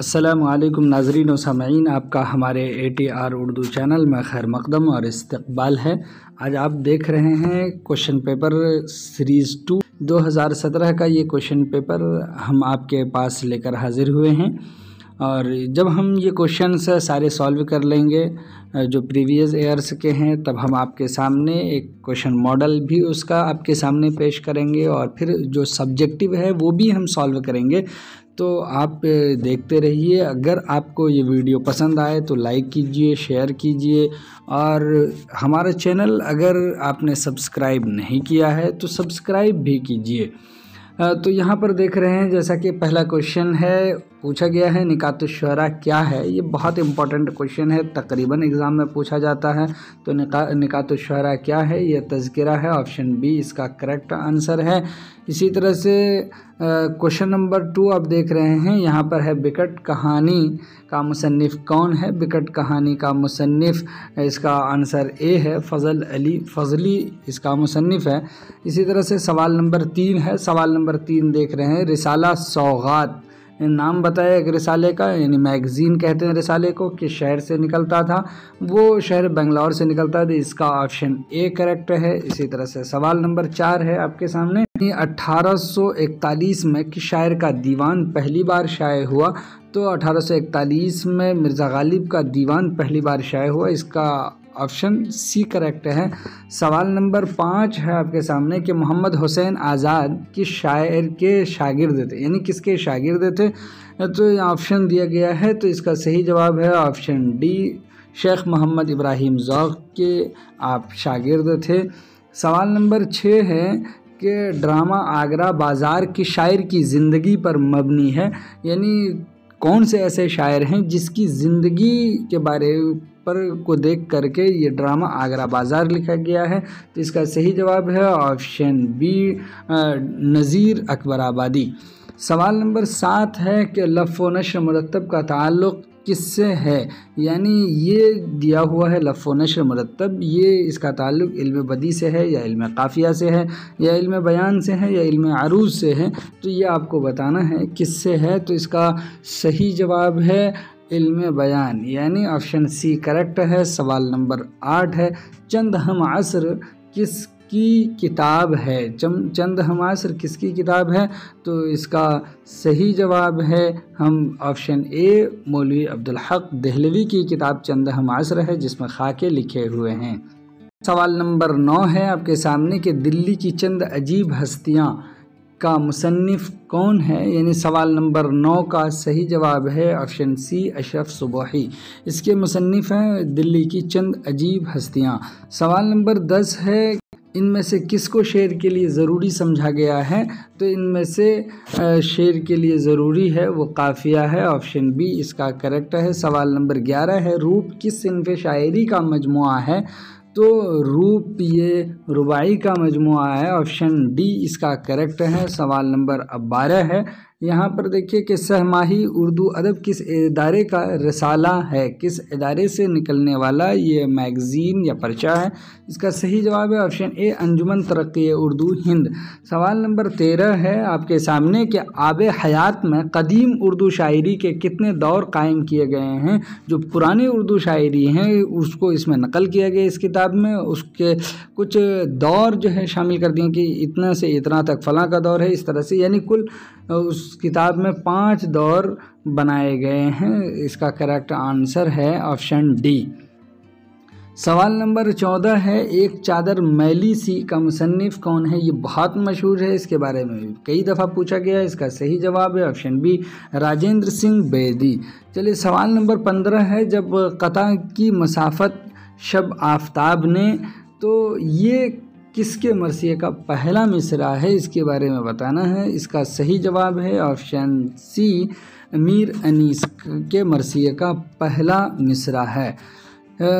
السلام علیکم ناظرین و سامعین، آپ کا ہمارے ATR اردو چینل میں خیر مقدم اور استقبال ہے۔ آج آپ دیکھ رہے ہیں کوشچن پیپر سیریز 2 2017 کا یہ کوشچن پیپر ہم آپ کے پاس لے کر حاضر ہوئے ہیں، اور جب ہم یہ کوشچنس سارے سالو کر لیں گے جو پریویس ایئرس کے ہیں، تب ہم آپ کے سامنے ایک کوشچن ماڈل بھی اس کا آپ کے سامنے پیش کریں گے، اور پھر جو سبجیکٹیو ہے وہ بھی ہم سالو کریں گے۔ تو آپ دیکھتے رہیے۔ اگر آپ کو یہ ویڈیو پسند آئے تو لائک کیجئے، شیئر کیجئے، اور ہمارا چینل اگر آپ نے سبسکرائب نہیں کیا ہے تو سبسکرائب بھی کیجئے۔ تو یہاں پر دیکھ رہے ہیں جیسا کہ پہلا کوشچن ہے، پوچھا گیا ہے نکات الشعراء کیا ہے۔ یہ بہت امپورٹنٹ کوشچن ہے، تقریباً ایگزام میں پوچھا جاتا ہے۔ تو نکات الشعراء کیا ہے؟ یہ تذکرہ ہے، آپشن بی اس کا کریکٹ آنسر ہے۔ اسی طرح سے کوشچن نمبر 2 آپ دیکھ رہے ہیں، یہاں پر ہے بکٹ کہانی کا مصنف کون ہے؟ بکٹ کہانی کا مصنف اس کا آنسر اے ہے، فضل علی فضلی اس کا مصنف ہے۔ اسی طرح سے سوال نمبر 3 ہے، سوال نمبر 3 دیکھ رہے ہیں، رسالہ سوغات نام بتایا ایک رسالے کا، یعنی میگزین کہتے ہیں رسالے کو، کس شہر سے نکلتا تھا؟ وہ شہر بنگلور سے نکلتا تھا، اس کا آپشن اے کریکٹ ہے۔ اسی طرح سے سوال نمبر 4 ہے آپ کے سامنے، 1841 میں کس شاعر کا دیوان پہلی بار شائع ہوا؟ تو 1841 میں مرزا غالب کا دیوان پہلی بار شائع ہوا، اس کا آپشن سی کریکٹ ہے۔ سوال نمبر 5 ہے آپ کے سامنے کہ محمد حسین آزاد کس شاعر کے شاگرد تھے، یعنی کس کے شاگرد تھے؟ تو آپشن دیا گیا ہے، تو اس کا صحیح جواب ہے آپشن ڈی، شیخ محمد ابراہیم ذوق کے آپ شاگرد تھے۔ سوال نمبر 6 ہے کہ ڈرامہ آگرہ بازار کس شاعر کی زندگی پر مبنی ہے، یعنی کون سے ایسے شاعر ہیں جس کی زندگی کے بارے پر کو دیکھ کر کے یہ ڈرامہ آگرہ بازار لکھا گیا ہے؟ تو اس کا صحیح جواب ہے آپشن بی، نذیر اکبر آبادی۔ سوال نمبر 7 ہے کہ لف و نشر مرتب کا تعلق کس سے ہے، یعنی یہ دیا ہوا ہے لف و نشر مرتب، یہ اس کا تعلق علم بدیع سے ہے یا علم قافیہ سے ہے یا علم بیان سے ہے یا علم عروض سے ہے؟ تو یہ آپ کو بتانا ہے کس سے ہے۔ تو اس کا صحیح جواب ہے علم بیان، یعنی آپشن سی کریکٹ ہے۔ سوال نمبر 8 ہے، چند ہم عصر کس کی کتاب ہے؟ چند ہم عصر کس کی کتاب ہے؟ تو اس کا صحیح جواب ہے ہم آپشن اے، مولوی عبدالحق دہلوی کی کتاب چند ہم عصر ہے، جس میں خاکے لکھے ہوئے ہیں۔ سوال نمبر 9 ہے آپ کے سامنے کہ دلی کی چند عجیب ہستیاں کا مصنف کون ہے، یعنی سوال نمبر 9 کا صحیح جواب ہے آپشن سی، اشرف صبوحی، اس کے مصنف ہیں دلی کی چند عجیب ہستیاں۔ سوال نمبر 10 ہے، ان میں سے کس کو شعر کے لیے ضروری سمجھا گیا ہے؟ تو ان میں سے شعر کے لیے ضروری ہے وہ قافیہ ہے، آپشن بی اس کا کریکٹ ہے۔ سوال نمبر 11 ہے، روپ کس صنف شاعری کا مجموعہ ہے؟ تو روپ یہ رباعی کا مجموعہ ہے، آپشن ڈی اس کا کریکٹ ہے۔ سوال نمبر 12 ہے، یہاں پر دیکھیے کہ سہ ماہی اردو ادب کس ادارے کا رسالہ ہے، کس ادارے سے نکلنے والا یہ میگزین یا پرچہ ہے؟ اس کا صحیح جواب ہے آپشن اے، انجمن ترقی اردو ہند۔ سوال نمبر 13 ہے آپ کے سامنے کہ آب حیات میں قدیم اردو شاعری کے کتنے دور قائم کیے گئے ہیں؟ جو پرانی اردو شاعری ہیں اس کو اس میں نقل کیا گیا، اس کتاب میں اس کے کچھ دور جو ہے شامل کر دیے کہ اتنا سے اتنا تک فلاں کا دور ہے، اس طرح سے، یعنی کل اس کتاب میں 5 دور بنائے گئے ہیں۔ اس کا کریکٹ آنسر ہے آپشن ڈی۔ سوال نمبر 14 ہے، ایک چادر میلی سی کا مصنف کون ہے؟ یہ بہت مشہور ہے، اس کے بارے میں کئی دفعہ پوچھا گیا ہے، اس کا صحیح جواب ہے آپشن بی، راجندر سنگھ بیدی۔ چلیے سوال نمبر 15 ہے، جب قطع کی مسافت شب آفتاب نے، تو یہ کس کے مرثیے کا پہلا مصرع ہے؟ اس کے بارے میں بتانا ہے۔ اس کا صحیح جواب ہے آپشن سی، میر انیس کے مرثیے کا پہلا مصرع ہے۔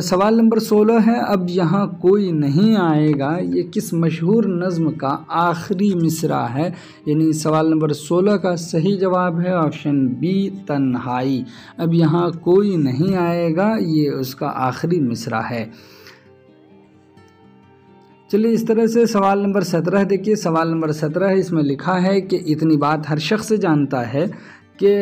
سوال نمبر 16 ہے، اب یہاں کوئی نہیں آئے گا، یہ کس مشہور نظم کا آخری مصرع ہے؟ یعنی سوال نمبر 16 کا صحیح جواب ہے آپشن بی، تنہائی، اب یہاں کوئی نہیں آئے گا یہ اس کا آخری مصرع ہے۔ چلیے اس طرح سے سوال نمبر 17 دیکھیے، سوال نمبر 17 ہے، اس میں لکھا ہے کہ اتنی بات ہر شخص جانتا ہے کہ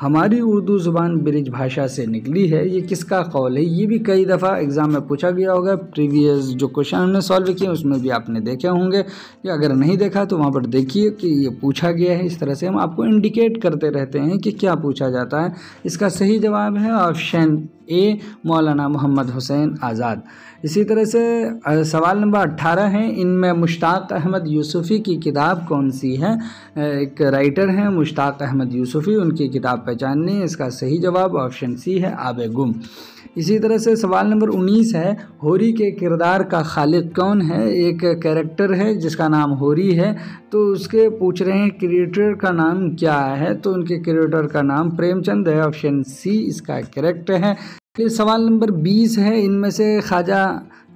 हमारी उर्दू ज़ुबान ब्रिज भाषा से निकली है, ये किसका कौल है? ये भी कई दफ़ा एग्ज़ाम में पूछा गया होगा। प्रीवियस जो क्वेश्चन हमने सॉल्व किए उसमें भी आपने देखे होंगे, या अगर नहीं देखा तो वहाँ पर देखिए कि ये पूछा गया है। इस तरह से हम आपको इंडिकेट करते रहते हैं कि क्या पूछा जाता है। इसका सही जवाब है ऑप्शन ए, मौलाना मोहम्मद हुसैन आज़ाद। इसी तरह से सवाल नंबर 18 है, इनमें मुश्ताक अहमद यूसुफ़ी की किताब कौन सी है? एक राइटर हैं मुश्ताक अहमद यूसुफ़ी, उनकी किताब पहचाननी। इसका सही जवाब ऑप्शन सी है, आबे गुम। इसी तरह से सवाल नंबर 19 है, होरी के किरदार का खालिक कौन है? एक कैरेक्टर है जिसका नाम होरी है, तो उसके पूछ रहे हैं क्रिएटर का नाम क्या है? तो उनके क्रिएटर का नाम प्रेमचंद है, ऑप्शन सी इसका करेक्ट है। फिर सवाल नंबर 20 है, इनमें से ख्वाजा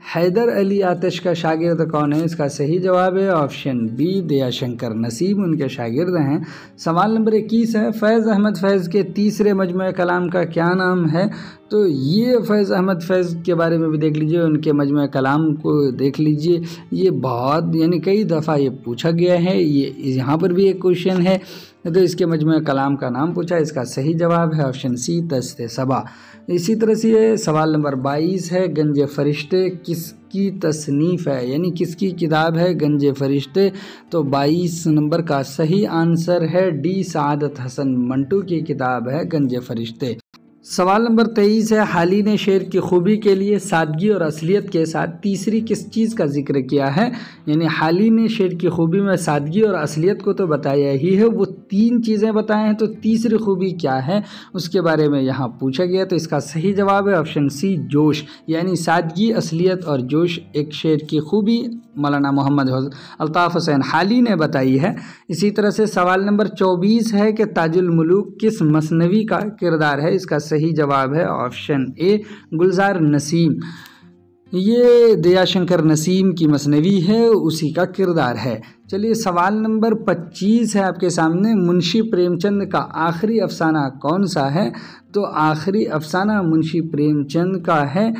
हैदर अली आतिश का शागिर्द कौन है? इसका सही जवाब है ऑप्शन बी, दयाशंकर नसीम उनके शागिर्द हैं। सवाल नंबर 21 है, फैज़ अहमद फैज़ के तीसरे मजमू कलाम का क्या नाम है? तो ये फैज़ अहमद फैज़ के बारे में भी देख लीजिए, उनके मजमू कलाम को देख लीजिए। ये बहुत यानी कई दफ़ा ये पूछा गया है, ये यहाँ पर भी एक क्वेश्चन है, तो इसके मजमू कलाम का नाम पूछा। इसका सही जवाब है ऑप्शन सी, दस्ते सबा। इसी तरह से सवाल नंबर 22 है, गंज फरिश्ते किसकी तसनीफ़ है? यानी किसकी किताब है गंज फरिश्ते? तो 22 नंबर का सही आंसर है डी, सआदत हसन मंटू की किताब है गंज फरिश्ते। सवाल नंबर 23 है, हाली ने शेर की खूबी के लिए सादगी और असलियत के साथ तीसरी किस चीज़ का जिक्र किया है? यानी हाली ने शेर की खूबी में सादगी और असलियत को तो बताया ही है, वो 3 चीज़ें बताए हैं, तो तीसरी खूबी क्या है उसके बारे में यहाँ पूछा गया। तो इसका सही जवाब है ऑप्शन सी, जोश। यानी सादगी, असलियत और जोश एक शेर की खूबी मौलाना मोहम्मद अल्ताफ़ हुसैन हाली ने बताई है। इसी तरह से सवाल नंबर 24 है कि ताजुल मुलूक किस मसनवी का किरदार है? इसका सही जवाब है ऑप्शन ए, गुलजार नसीम। ये दयाशंकर नसीम की मसनवी है, उसी का किरदार है। चलिए सवाल नंबर 25 है आपके सामने, मुंशी प्रेमचंद का आखिरी अफसाना कौन सा है? तो आखिरी अफसाना मुंशी प्रेमचंद का है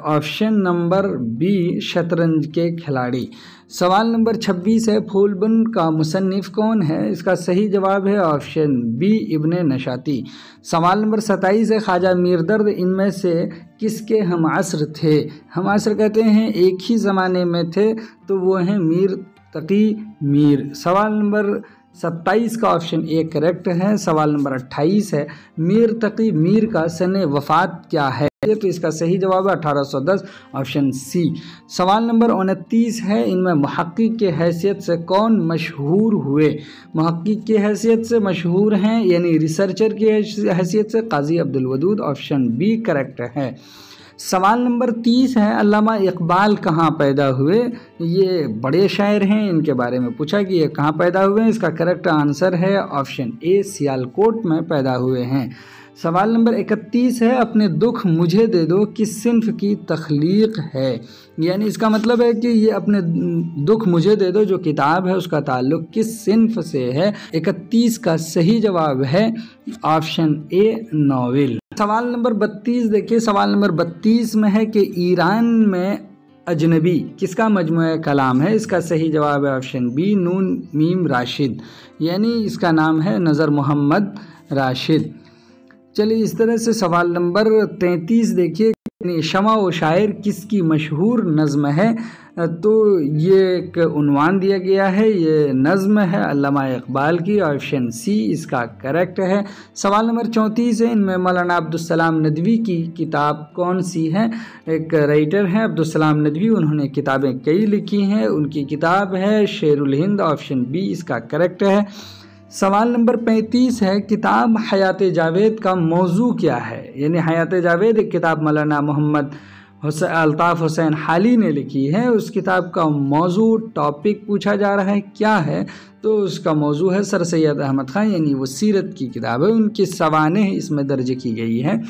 ऑप्शन नंबर बी, शतरंज के खिलाड़ी। सवाल नंबर 26 है, फूलबन का मुसन्निफ कौन है? इसका सही जवाब है ऑप्शन बी, इब्ने नशाती। सवाल नंबर 27 है, ख्वाजा मीर दर्द इनमें से किसके हम असर थे? हम असर कहते हैं एक ही ज़माने में थे, तो वो हैं मीर तकी मीर। सवाल नंबर 27 का ऑप्शन ए करेक्ट है। सवाल नंबर 28 है, मीर तकी मीर का सने वफ़ात क्या है? तो इसका सही जवाब है 1810, ऑप्शन सी। सवाल नंबर 29 है, इनमें मुहक्किक के हैसियत से कौन मशहूर हुए? मुहक्किक की हैसियत से मशहूर हैं यानी रिसर्चर की हैसियत से Qazi Abdul Wadood, option B correct है। सवाल नंबर 30 है, अल्लामा इकबाल कहाँ पैदा हुए? ये बड़े शायर हैं, इनके बारे में पूछा कि ये कहाँ पैदा हुए हैं। इसका करेक्ट आंसर है ऑप्शन ए, सियालकोट में पैदा हुए हैं। सवाल नंबर 31 है, अपने दुख मुझे दे दो किस सिन्फ की तख्लीक है? यानी इसका मतलब है कि ये अपने दुख मुझे दे दो जो किताब है उसका ताल्लुक किस सिन्फ से है? 31 का सही जवाब है ऑप्शन ए, नॉवेल। सवाल नंबर 32 देखिए, सवाल नंबर 32 में है कि ईरान में अजनबी किसका मजमूआ कलाम है? इसका सही जवाब है ऑप्शन बी, नून मीम राशिद। यानी इसका नाम है नज़र मोहम्मद राशिद। चलिए इस तरह से सवाल नंबर 33 देखिए, शमा व शायर किसकी मशहूर नज़्म है? तो ये एक उन्वान दिया गया है, ये नज़्म है अल्लामा इकबाल की, ऑप्शन सी इसका करेक्ट है। सवाल नंबर 34 है, इनमें मौलाना अब्दुस्सलाम नदवी की किताब कौन सी है? एक राइटर हैं अब्दुस्सलाम नदवी, उन्होंने किताबें कई लिखी हैं, उनकी किताब है शेरुल हिंद, ऑप्शन बी इसका करेक्ट है। सवाल नंबर 35 है, किताब हयात जावेद का मौजू क्या है? यानी हयात जावेद एक किताब मौलाना मोहम्मद अल्ताफ़ हुसैन हाली ने लिखी है, उस किताब का मौजू टॉपिक पूछा जा रहा है क्या है? तो उसका मौजू है सर सैयद अहमद ख़ान, यानी वो सीरत की किताब है, उनकी सवानेह इसमें दर्ज की गई है।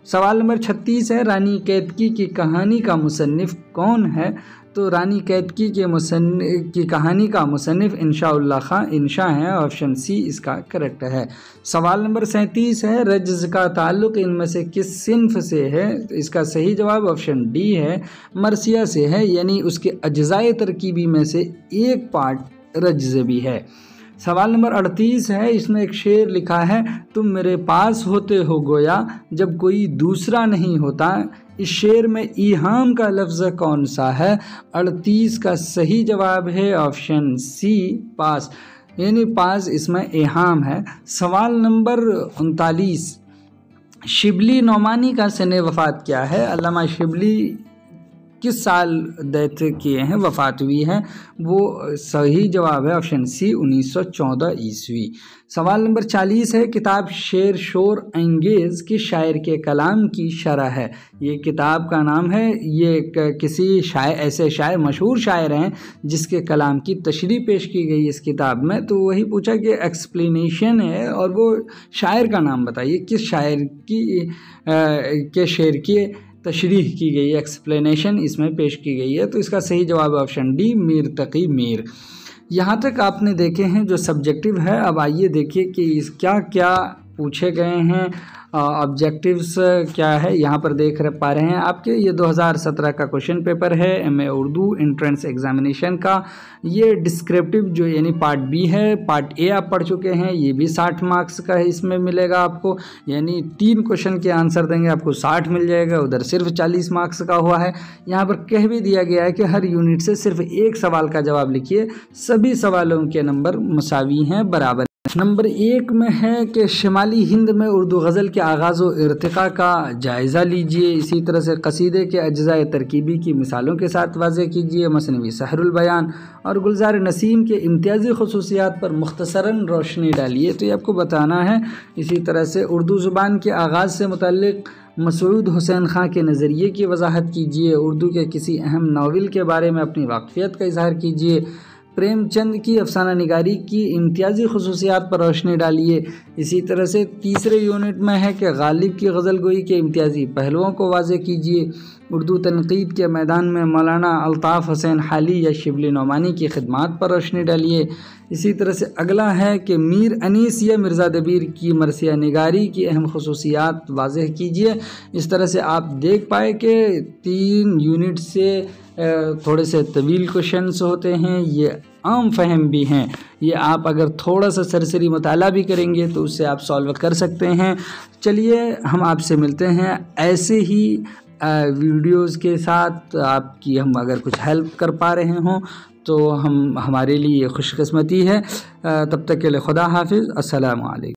सवाल नंबर 36 है, रानी कैतकी की कहानी का मुसन्निफ़ कौन है? तो रानी कैतकी की कहानी का मुसन्निफ़ इंशाउल्लाह खां इंशा है, ऑप्शन सी इसका करेक्ट है। सवाल नंबर 37 है, रज्ज़ का ताल्लुक़ इनमें से किस सिन्फ से है? तो इसका सही जवाब ऑप्शन डी है, मरसिया से है, यानी उसके अज्ज़ाए तरकीबी में से एक पार्ट रज्ज़ भी है। सवाल नंबर 38 है, इसमें एक शेर लिखा है, तुम मेरे पास होते हो गोया जब कोई दूसरा नहीं होता। इस शेर में ईहाम का लफ्ज़ कौन सा है? 38 का सही जवाब है ऑप्शन सी, पास, यानी पास इसमें ईहाम है। सवाल नंबर 39, शिबली नोमानी का सने वफ़ात क्या है? अल्लामा शिबली किस साल डेथ किए हैं, वफ़ात हुई है? वो सही जवाब है ऑप्शन सी, 1914 ईस्वी। सवाल नंबर 40 है, किताब शेर शोर अंगेज़ किस शायर के कलाम की शरह है? ये किताब का नाम है, ये किसी शायर, ऐसे शायर, मशहूर शायर हैं जिसके कलाम की तशरीह पेश की गई इस किताब में। तो वही पूछा कि एक्सप्लेनेशन है और वो शायर का नाम बताइए, किस शायर की के शेर की तशरीह की गई, एक्सप्लेनेशन इसमें पेश की गई है। तो इसका सही जवाब है ऑप्शन डी, मीर तकी मीर। यहाँ तक आपने देखे हैं जो सब्जेक्टिव है। अब आइए देखिए कि इस क्या क्या पूछे गए हैं, ऑब्जेक्टिव्स क्या है, यहाँ पर देख पा रहे हैं आपके। ये 2017 का क्वेश्चन पेपर है एमए उर्दू एंट्रेंस एग्जामिनेशन का। ये डिस्क्रिप्टिव जो यानी पार्ट बी है, पार्ट ए आप पढ़ चुके हैं, ये भी 60 मार्क्स का है, इसमें मिलेगा आपको, यानी 3 क्वेश्चन के आंसर देंगे आपको 60 मिल जाएगा, उधर सिर्फ 40 मार्क्स का हुआ है। यहाँ पर कह भी दिया गया है कि हर यूनिट से सिर्फ एक सवाल का जवाब लिखिए, सभी सवालों के नंबर मुसावी हैं, बराबर। नंबर 1 में है कि शुमाली हिंद में उर्दू गज़ल के आगाज़ व इर्तिक़ा का जायज़ा लीजिए। इसी तरह से कसीदे के अज्ज़ाए तरकीबी की मिसालों के साथ वाज़े कीजिए। मसनवी सहरुल बयान और गुलज़ार नसीम के इम्तियाज़ी ख़ुसूसियात पर मुख्तसरन रोशनी डालिए, तो ये आपको बताना है। इसी तरह से उर्दू ज़ुबान के आगाज़ से मुतल्लिक़ मसूद हुसैन खां के नज़रिए की वजाहत कीजिए। उर्दू के किसी अहम नावल के बारे में अपनी वाक़फ़ियत का इज़हार कीजिए। प्रेमचंद की अफसाना निगारी की इम्तियाज़ी ख़ुसूसियात पर रोशनी डालिए। इसी तरह से तीसरे यूनिट में है कि गालिब की गज़ल गोई के इम्तियाज़ी पहलुओं को वाज़े कीजिए। उर्दू तनक़ीद के मैदान में मौलाना अल्ताफ़ हुसैन हाली या शिबली नोमानी की खिदमात पर रोशनी डालिए। इसी तरह से अगला है कि मीर अनीस या मिर्ज़ा दबीर की मरसिया निगारी की अहम ख़ुसूसियात वाज़ेह कीजिए। इस तरह से आप देख पाए कि 3 यूनिट से थोड़े से तवील क्वेश्चंस होते हैं, ये आम फहम भी हैं। ये आप अगर थोड़ा सा सरसरी मुताला भी करेंगे तो उससे आप सॉल्व कर सकते हैं। चलिए हम आपसे मिलते हैं ऐसे ही वीडियोज़ के साथ। आपकी हम अगर कुछ हेल्प कर पा रहे हों तो हमारे लिए खुशकिस्मती है। तब तक के लिए खुदा हाफिज़, अस्सलामु अलैकुम।